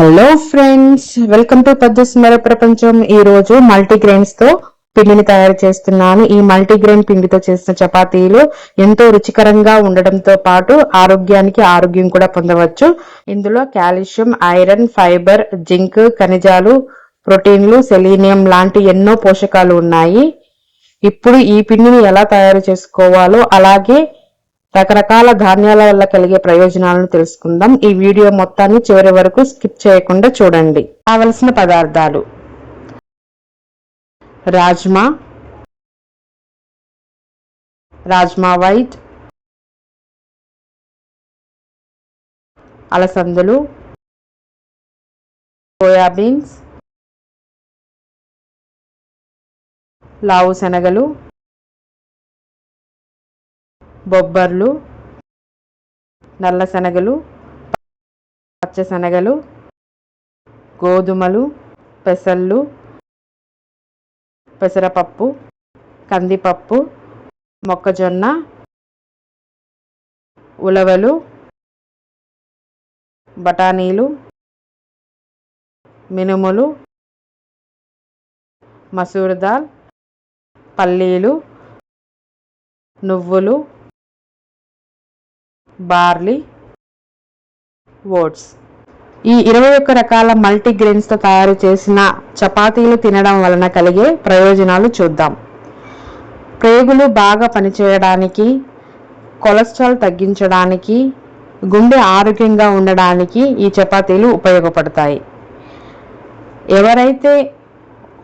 Hello friends, welcome to పద్దుస్మర ప్రపంచం. ఈ రోజు మల్టీగ్రెయిన్స్ తో పిండిని తయారు చేస్తున్నాను. ఈ మల్టీగ్రెయిన్ పిండితో చేసిన చపాతీలు ఎంతో రుచికరంగా ఉండడంతో పాటు ఆరోగ్యానికి ఆరోగ్యం కూడా పొందవచ్చు. ఇందులో కాల్షియం, ఐరన్, ఫైబర్, జింక్, ఖనిజాలు, ప్రోటీన్లు, సెలీనియం లాంటి ఎన్నో పోషకాలు ఉన్నాయి. ఇప్పుడు ఈ పిండిని ఎలా తయారు చేసుకోవాలో, అలాగే రకరకాల ధాన్యాల వల్ల కలిగే ప్రయోజనాలను తెలుసుకుందాం. ఈ వీడియో మొత్తాన్ని చివరి వరకు స్కిప్ చేయకుండా చూడండి. కావలసిన పదార్థాలు: రాజ్మా వైట్, అలసందలు, సోయాబీన్స్, లావు శనగలు, బొబ్బర్లు, నల్ల శనగలు, పచ్చ శనగలు, గోధుమలు, పెసళ్ళు, పెసరపప్పు, కందిపప్పు, మొక్కజొన్న, ఉలవలు, బఠానీలు, మినుములు, మసూర్ దాల్, పల్లీలు, నువ్వులు, బార్లీ, ఓట్స్. ఈ 21 రకాల మల్టీగ్రెయిన్స్తో తయారు చేసిన చపాతీలు తినడం వలన కలిగే ప్రయోజనాలు చూద్దాం. ప్రేగులు బాగా పనిచేయడానికి, కొలెస్ట్రాల్ తగ్గించడానికి, గుండె ఆరోగ్యంగా ఉండడానికి ఈ చపాతీలు ఉపయోగపడతాయి. ఎవరైతే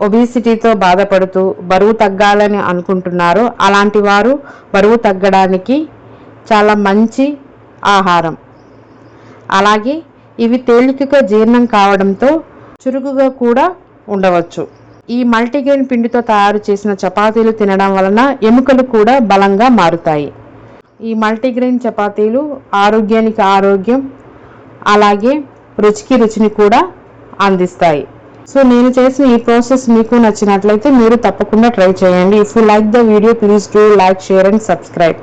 ఒబిసిటీతో బాధపడుతూ బరువు తగ్గాలని అనుకుంటున్నారో అలాంటి వారు బరువు తగ్గడానికి చాలా మంచి ఆహారం. అలాగే ఇవి తేలికగా జీర్ణం కావడంతో చురుకుగా కూడా ఉండవచ్చు. ఈ మల్టీగ్రెయిన్ పిండితో తయారు చేసిన చపాతీలు తినడం వలన ఎముకలు కూడా బలంగా మారుతాయి. ఈ మల్టీగ్రెయిన్ చపాతీలు ఆరోగ్యానికి ఆరోగ్యం, అలాగే రుచికి రుచిని కూడా అందిస్తాయి. సో నేను చేసిన ఈ ప్రాసెస్ మీకు నచ్చినట్లయితే మీరు తప్పకుండా ట్రై చేయండి. If you like the video, please do like, share and subscribe.